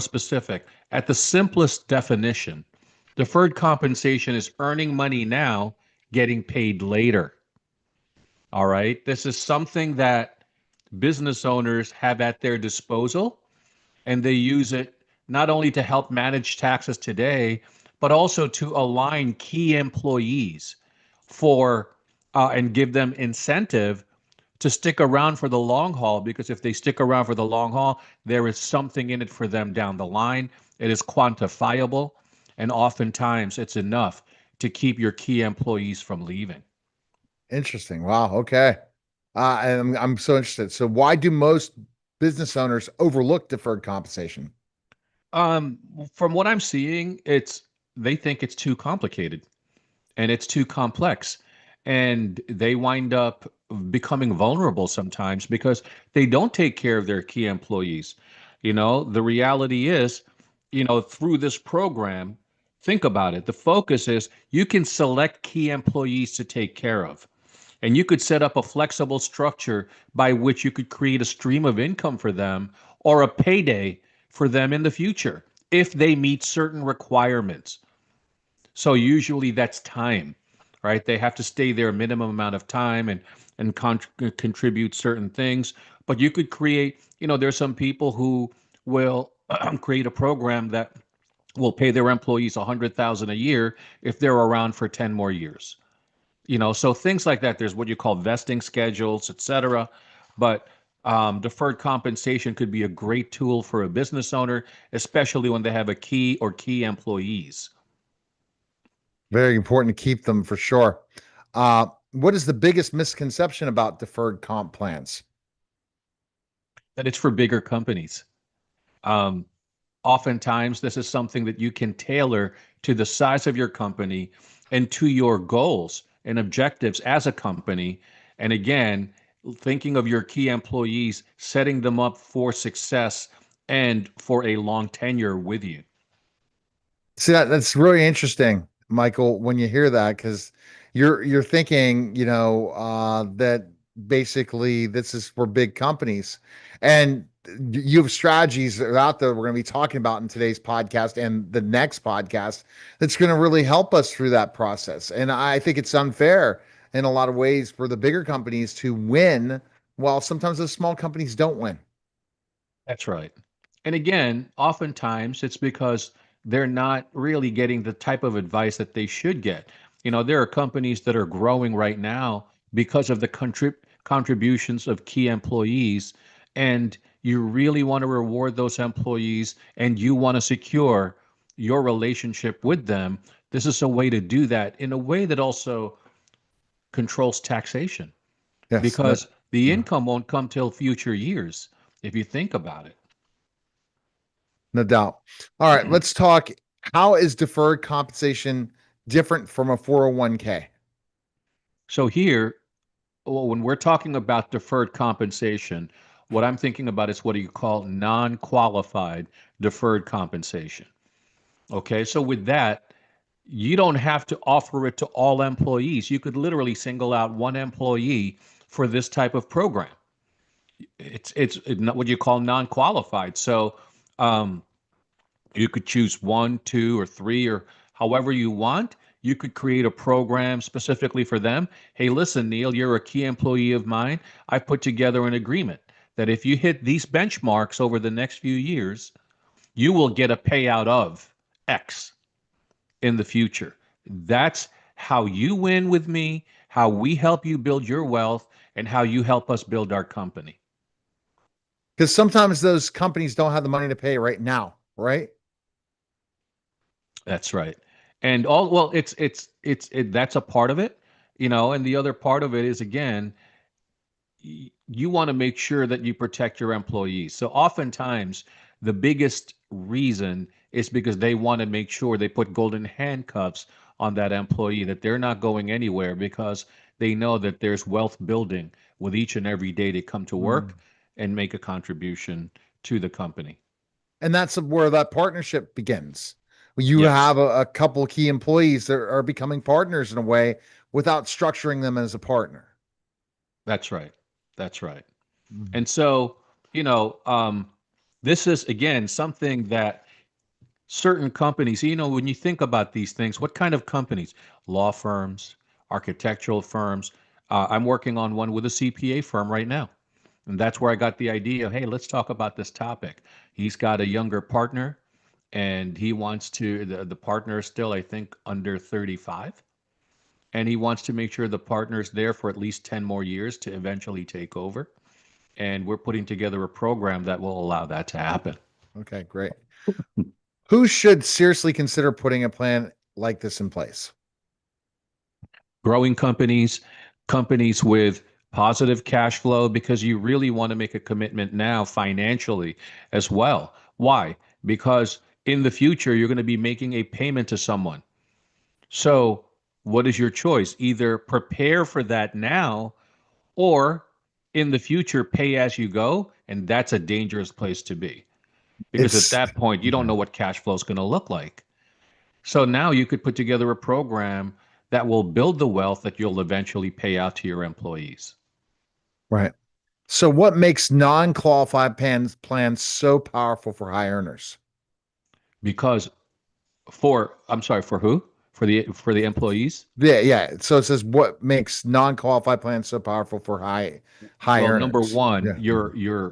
specific. At the simplest definition, deferred compensation is earning money now, getting paid later. All right. This is something that business owners have at their disposal, and they use it not only to help manage taxes today, but also to align key employees for and give them incentive to stick around for the long haul, because if they stick around for the long haul, there is something in it for them down the line. It is quantifiable, and oftentimes it's enough to keep your key employees from leaving. Interesting. Wow. Okay. And I'm so interested. So why do most business owners overlook deferred compensation? Um, from what I'm seeing, it's they think it's too complicated and it's too complex. And they wind up becoming vulnerable sometimes because they don't take care of their key employees. The reality is, through this program, think about it. The focus is you can select key employees to take care of. And you could set up a flexible structure by which you could create a stream of income for them or a payday for them in the future if they meet certain requirements. So usually that's time, right? They have to stay there a minimum amount of time and contribute certain things. But you could create, there's some people who will create a program that will pay their employees 100,000 a year if they're around for 10 more years. So things like that. There's what you call vesting schedules, et cetera. But deferred compensation could be a great tool for a business owner, especially when they have a key or key employees. Very important to keep them for sure. What is the biggest misconception about deferred comp plans? That it's for bigger companies. Um, Oftentimes, this is something that you can tailor to the size of your company and to your goals and objectives as a company. And again, thinking of your key employees, setting them up for success and for a long tenure with you. See that's really interesting, Michael, when you hear that, because you're thinking, that basically this is for big companies. And you have strategies that are out there we're going to be talking about in today's podcast and the next podcast that's going to really help us through that process. And I think it's unfair in a lot of ways for the bigger companies to win, while sometimes the small companies don't win. That's right. And again, oftentimes it's because they're not really getting the type of advice that they should get. There are companies that are growing right now because of the contributions of key employees, and you really want to reward those employees and you want to secure your relationship with them. This is a way to do that in a way that also controls taxation, Yes, no, because the income won't come till future years if you think about it. no doubt. All right, let's talk. How is deferred compensation different from a 401k? So here, well, when we're talking about deferred compensation, what I'm thinking about is what do you call non-qualified deferred compensation. Okay, so with that, you don't have to offer it to all employees. You could literally single out one employee for this type of program. It's what you call non-qualified. So um, you could choose one, two, or three, or however you want. You could create a program specifically for them. Hey, listen, Neil, you're a key employee of mine. I put together an agreement that if you hit these benchmarks over the next few years, you will get a payout of X in the future. That's how you win with me, how we help you build your wealth, and how you help us build our company. Because sometimes those companies don't have the money to pay right now, right? That's right. And well, that's a part of it, and the other part of it is, again, you want to make sure that you protect your employees. So oftentimes, the biggest reason is because they want to make sure they put golden handcuffs on that employee, that they're not going anywhere, because they know that there's wealth building with each and every day they come to Mm. work and make a contribution to the company. And that's where that partnership begins. You Yes, have a couple of key employees that are becoming partners in a way without structuring them as a partner. that's right. That's right. Mm. And so, you know, um, This is, again, something that certain companies, when you think about these things, what kind of companies? Law firms, architectural firms. I'm working on one with a CPA firm right now. And that's where I got the idea. Hey, let's talk about this topic. He's got a younger partner, and he wants to, the partner is still, I think, under 35. And he wants to make sure the partner's there for at least 10 more years to eventually take over. And we're putting together a program that will allow that to happen. Okay, great. Who should seriously consider putting a plan like this in place? Growing companies, companies with positive cash flow, because you really want to make a commitment now financially as well. Why? Because in the future, you're going to be making a payment to someone. So, what is your choice? Either prepare for that now, or in the future, pay as you go. And that's a dangerous place to be, because at It's that point, you don't know what cash flow is going to look like. So now you could put together a program that will build the wealth that you'll eventually pay out to your employees. right. So, what makes non-qualified plans so powerful for high earners? Because I'm sorry, for who? For the employees? Yeah, yeah. So it says what makes non-qualified plans so powerful for high Well, number earners. one, Yeah.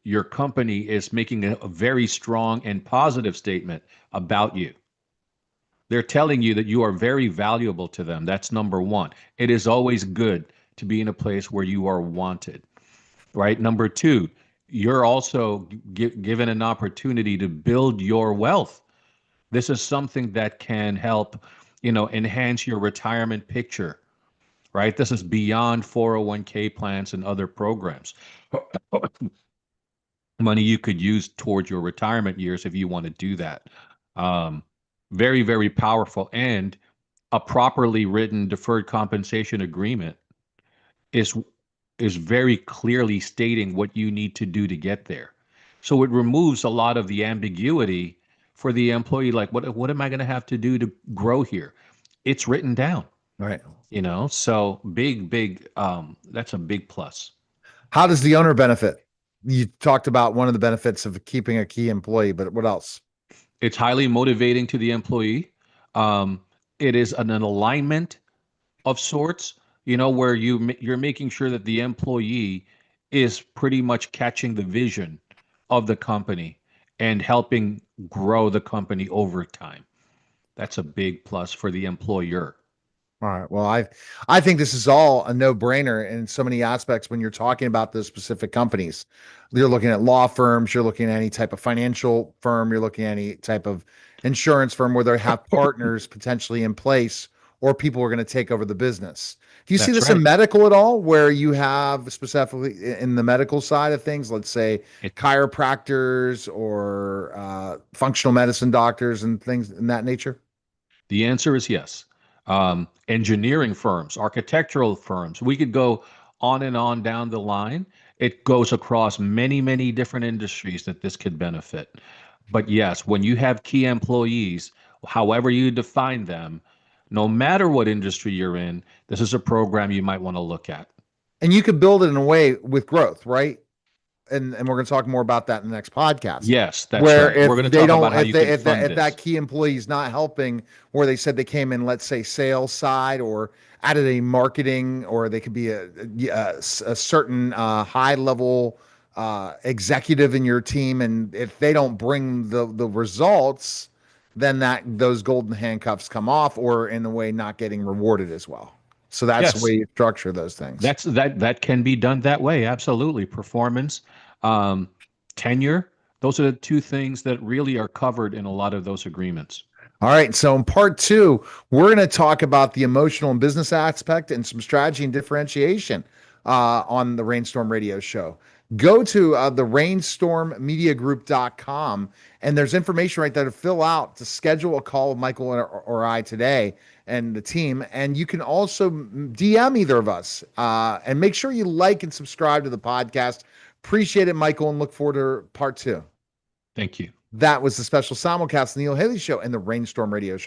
your company is making a very strong and positive statement about you. They're telling you that you are very valuable to them. That's number one. It is always good to be in a place where you are wanted, right? Number two, you're also given an opportunity to build your wealth. This is something that can help, enhance your retirement picture, right? This is beyond 401k plans and other programs. Money you could use towards your retirement years if you want to do that. Um, Very, very powerful. And a properly written deferred compensation agreement is very clearly stating what you need to do to get there. So it removes a lot of the ambiguity for the employee. Like, what am I going to have to do to grow here? It's written down, All right. So big, that's a big plus. How does the owner benefit? You talked about one of the benefits of keeping a key employee, but what else? It's highly motivating to the employee. Um, it is an alignment of sorts, where you're making sure that the employee is pretty much catching the vision of the company and helping grow the company over time. That's a big plus for the employer. All right. Well, I think this is all a no-brainer in so many aspects when you're talking about those specific companies. You're looking at law firms, you're looking at any type of financial firm, you're looking at any type of insurance firm where they have partners potentially in place or people are going to take over the business. Do you see That's this in right. medical at all, where you have specifically in the medical side of things, let's say It, chiropractors or functional medicine doctors and things in that nature? the answer is yes. Engineering firms, architectural firms, we could go on and on down the line. It goes across many, many different industries that this could benefit. But yes, when you have key employees, however you define them, no matter what industry you're in, this is a program you might want to look at. And you could build it in a way with growth, right? And we're going to talk more about that in the next podcast. Yes, that's Where right. if We're going to they talk don't, about how you can fund if that this. key employee is not helping, where they said they came in, let's say sales side or added a marketing, or they could be a certain high level executive in your team, and if they don't bring the results, then that those golden handcuffs come off, or in a way not getting rewarded as well. So that's the way Yes, you structure those things. that can be done that way. Absolutely. Performance, um, tenure, those are the two things that really are covered in a lot of those agreements. All right. So in part two, we're going to talk about the emotional and business aspect and some strategy and differentiation on the Rainstorm radio show. Go to the rainstormmediagroup.com, and there's information right there to fill out to schedule a call with Michael or I today and the team. And you can also DM either of us and make sure you like and subscribe to the podcast. Appreciate it, Michael, and look forward to part two. Thank you. That was the special simulcast, the Neil Haley Show and the Rainstorm Radio Show.